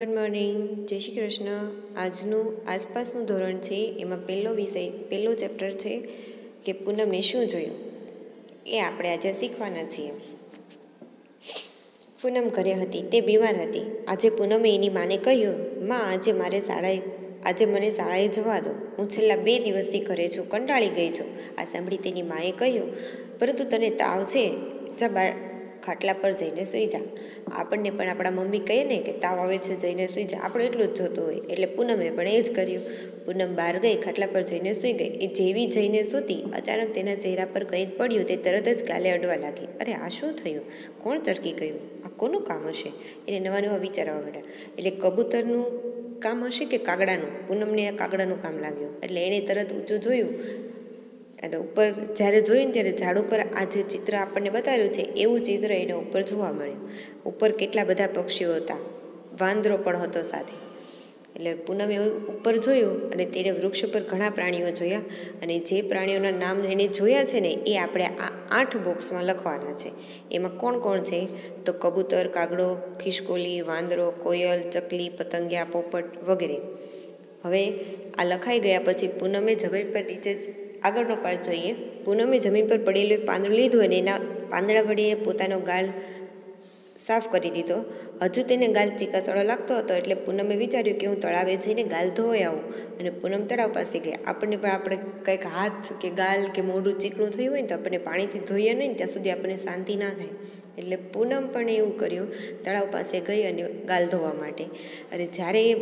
Good morning, જય શ્રી કૃષ્ણ. આજનું આસપાસનું ધોરણ છે, એમાં પહેલો ચેપ્ટર છે કે પૂનમે શું જોયું એ આપણે આજે શીખવાના છીએ. પૂનમ ઘરે હતી, તે બીમાર હતી. આજે પૂનમે એની માને કહ્યું, માં આજે મને શાળાએ જવા દો. હું છેલ્લા 2 દિવસથી ઘરે છું, કંટાળી ગઈ છું. આ સાંભળી તેની માએ કહ્યું, પરંતુ તને તાવ છે, જા ખાટલા પર જઈને સૂઈ જા. આપણને પણ આપણા મમ્મી કહે ને કે તાવ આવે છે, જઈને સૂઈ જા, આપણે એટલું જ જોતું હોય. એટલે પૂનમે પણ એ જ કર્યું. પૂનમ બહાર ગઈ, ખાટલા પર જઈને સૂઈ ગઈ. એ જેવી જઈને સૂતી, અચાનક તેના ચહેરા પર કંઈક પડ્યું. તે તરત જ ગાલે અડવા લાગી. અરે, આ શું થયું? કોણ ચરકી ગયું? આ કોનું કામ હશે? એને નવા વિચારવા માંડ્યા. એટલે કબૂતરનું કામ હશે કે કાગડાનું? પૂનમને આ કાગડાનું કામ લાગ્યું. એટલે એણે તરત ઊંચું જોયું અને ઉપર જ્યારે જોયું ને ત્યારે ઝાડ ઉપર આ જે ચિત્ર આપણને બતાવ્યું છે એવું ચિત્ર એને ઉપર જોવા મળ્યું. ઉપર કેટલા બધા પક્ષીઓ હતા, વાંદરો પણ હતો સાથે. એટલે પૂનમે ઉપર જોયું અને તેણે વૃક્ષ પર ઘણા પ્રાણીઓ જોયા. અને જે પ્રાણીઓના નામ એને જોયા છે ને એ આપણે આ 8 બોક્સમાં લખવાના છે. એમાં કોણ કોણ છે? તો કબૂતર, કાગડો, ખિસકોલી, વાંદરો, કોયલ, ચકલી, પતંગિયા, પોપટ વગેરે. હવે આ લખાઈ ગયા પછી પૂનમે જમીન પર નીચે આગળનો પાર્ટ જોઈએ. પૂનમે જમીન પર પડેલું એક પાંદડું લીધું અને એના પાંદડા વડે પોતાનો ગાલ સાફ કરી દીધો. હજુ તેને ગાલ ચીકાસળો લાગતો હતો એટલે પૂનમે વિચાર્યું કે હું તળાવે જઈને ગાલ ધોઈ આવું. અને પૂનમ તળાવ પાસે ગયા. આપણે કંઈક હાથ કે ગાલ કે મોઢું ચીકણું થયું હોય ને તો આપણે પાણીથી ધોઈએ નહીં, ત્યાં સુધી આપણને શાંતિ ના થાય. એટલે પૂનમ પણ એવું કર્યું, તળાવ પાસે ગઈ અને ગાલ ધોવા માટે. અને જ્યારે એ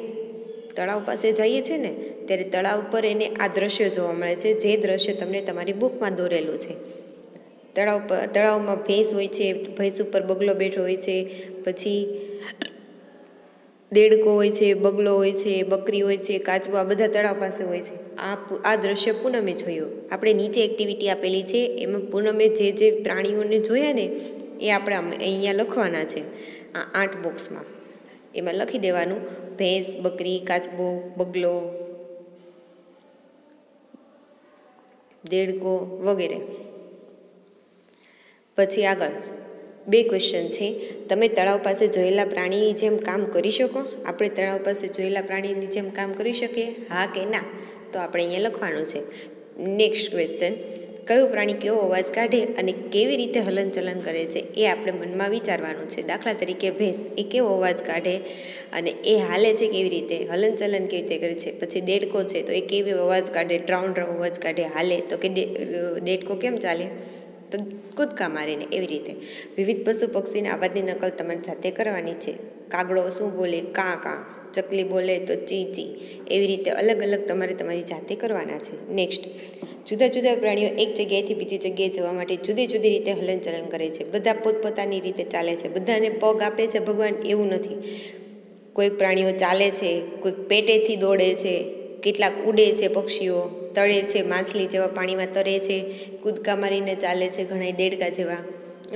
તળાવ પાસે જઈએ છે ને ત્યારે તળાવ પર એને આ દ્રશ્ય જોવા મળે છે, જે દ્રશ્ય તમને તમારી બુકમાં દોરેલું છે. તળાવમાં ભેંસ હોય છે, ભેંસ ઉપર બગલો બેઠો હોય છે, પછી દેડકો હોય છે, બગલો હોય છે, બકરી હોય છે, કાચબો, આ બધા તળાવ પાસે હોય છે. આ દ્રશ્ય પૂનમે જોયું. આપણે નીચે એક્ટિવિટી આપેલી છે, એમાં પૂનમે જે પ્રાણીઓને જોયા ને એ આપણે અહીંયા લખવાના છે. આ 8 બોક્સમાં એમાં લખી દેવાનું: ભેંસ, બકરી, કાચબો, બગલો, દેડકો વગેરે. પછી આગળ 2 ક્વેશ્ચન છે. તમે તળાવ પાસે જોયેલા પ્રાણીની જેમ કામ કરી શકો? આપણે તળાવ પાસે જોયેલા પ્રાણીની જેમ કામ કરી શકીએ? હા કે ના? તો આપણે અહીંયા લખવાનું છે. નેક્સ્ટ ક્વેશ્ચન: કયું પ્રાણી કેવો અવાજ કાઢે અને કેવી રીતે હલનચલન કરે છે એ આપણે મનમાં વિચારવાનું છે. દાખલા તરીકે ભેંસ એ કેવો અવાજ કાઢે અને એ હાલે છે કેવી રીતે, હલનચલન કેવી રીતે કરે છે. પછી દેડકો છે તો એ કેવો અવાજ કાઢે, ડ્રાઉન અવાજ કાઢે, હાલે. તો કે દેડકો કેમ ચાલે? તો કૂદકા મારીને. એવી રીતે વિવિધ પશુ પક્ષીના અવાજની નકલ તમારે જાતે કરવાની છે. કાગડો શું બોલે? કાં કાં. ચકલી બોલે તો ચી ચી. એવી રીતે અલગ અલગ તમારે તમારી જાતે કરવાના છે. નેક્સ્ટ: જુદા જુદા પ્રાણીઓ એક જગ્યાએથી બીજી જગ્યાએ જવા માટે જુદી જુદી રીતે હલનચલન કરે છે. બધા પોતપોતાની રીતે ચાલે છે. બધાને પગ આપે છે ભગવાન એવું નથી. કોઈક પ્રાણીઓ ચાલે છે, કોઈક પેટેથી દોડે છે, કેટલાક ઉડે છે, પક્ષીઓ તળે છે, માછલી જેવા પાણીમાં તરે છે, કૂદકા મારીને ચાલે છે, ઘણા દેડકા જેવા.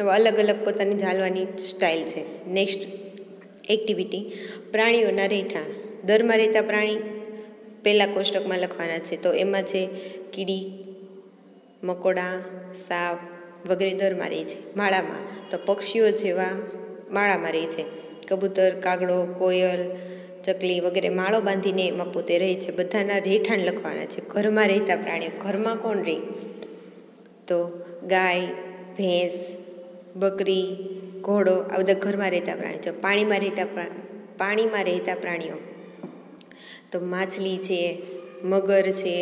એવા અલગ અલગ પોતાની ચાલવાની સ્ટાઇલ છે. નેક્સ્ટ એક્ટિવિટી: પ્રાણીઓના રહેઠાણ. દરમાં રહેતા પ્રાણી પહેલાં કોષ્ટકમાં લખવાના છે. તો એમાં છે કીડી, મકોડા, સાપ વગેરે દરમાં રહે છે. માળામાં તો પક્ષીઓ જેવા માળામાં રહે છે. કબૂતર, કાગડો, કોયલ, ચકલી વગેરે માળો બાંધીને એમાં પોતે રહે છે. બધાના રહેઠાણ લખવાના છે. ઘરમાં રહેતા પ્રાણીઓ. ઘરમાં કોણ રહે? તો ગાય, ભેંસ, બકરી, ઘોડો, આ બધા ઘરમાં રહેતા પ્રાણીઓ છે. પાણીમાં રહેતા પ્રાણીઓ તો માછલી છે, મગર છે,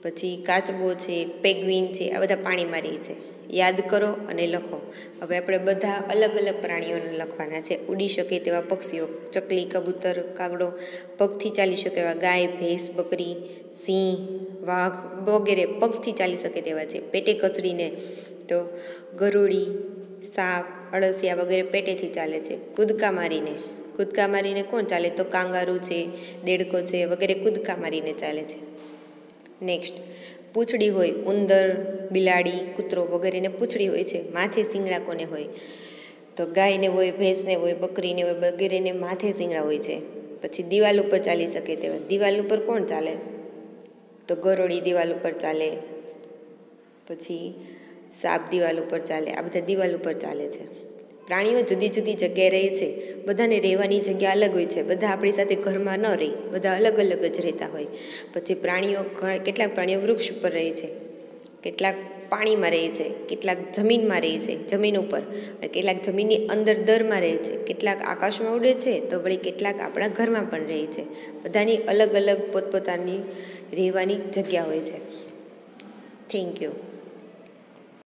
પછી કાચબો છે, પેગ્વિન છે, આ બધા પાણીમાં રહે છે. યાદ કરો અને લખો. હવે આપણે બધા અલગ અલગ પ્રાણીઓને લખવાના છે. ઉડી શકે તેવા પક્ષીઓ: ચકલી, કબૂતર, કાગડો. પગથી ચાલી શકે એવા ગાય, ભેંસ, બકરી, સિંહ, વાઘ વગેરે પગથી ચાલી શકે તેવા છે. પેટે કચડીને તો ગરુડી, સાપ, અળસિયા વગેરે પેટેથી ચાલે છે. કૂદકા મારીને કોણ ચાલે? તો કાંગારૂ છે, દેડકો છે વગેરે કૂદકા મારીને ચાલે છે. નેક્સ્ટ પૂંછડી હોય. ઉંદર, બિલાડી, કૂતરો વગેરેને પૂંછડી હોય છે. માથે શિંગડા કોને હોય? તો ગાયને હોય, ભેંસને હોય, બકરીને હોય વગેરેને માથે શિંગડા હોય છે. પછી દિવાલ ઉપર ચાલી શકે તેવા. દિવાલ ઉપર કોણ ચાલે? તો ગરોળી દિવાલ ઉપર ચાલે, પછી સાપ દિવાલ ઉપર ચાલે. આ બધા દિવાલ ઉપર ચાલે છે. પ્રાણીઓ જુદી જુદી જગ્યાએ રહે છે, બધાને રહેવાની જગ્યા અલગ હોય છે, બધા આપણી સાથે ઘરમાં ન રહે, બધા અલગ અલગ જ રહેતા હોય. પછી પ્રાણીઓ કેટલાક પ્રાણીઓ વૃક્ષ ઉપર રહે છે, કેટલાક પાણીમાં રહે છે, કેટલાક જમીનમાં રહે છે, જમીન ઉપર, કેટલાક જમીનની અંદર દરમાં રહે છે, કેટલાક આકાશમાં ઉડે છે, તો વળી કેટલાક આપણા ઘરમાં પણ રહે છે. બધાની અલગ અલગ પોતપોતાની રહેવાની જગ્યા હોય છે. Thank you.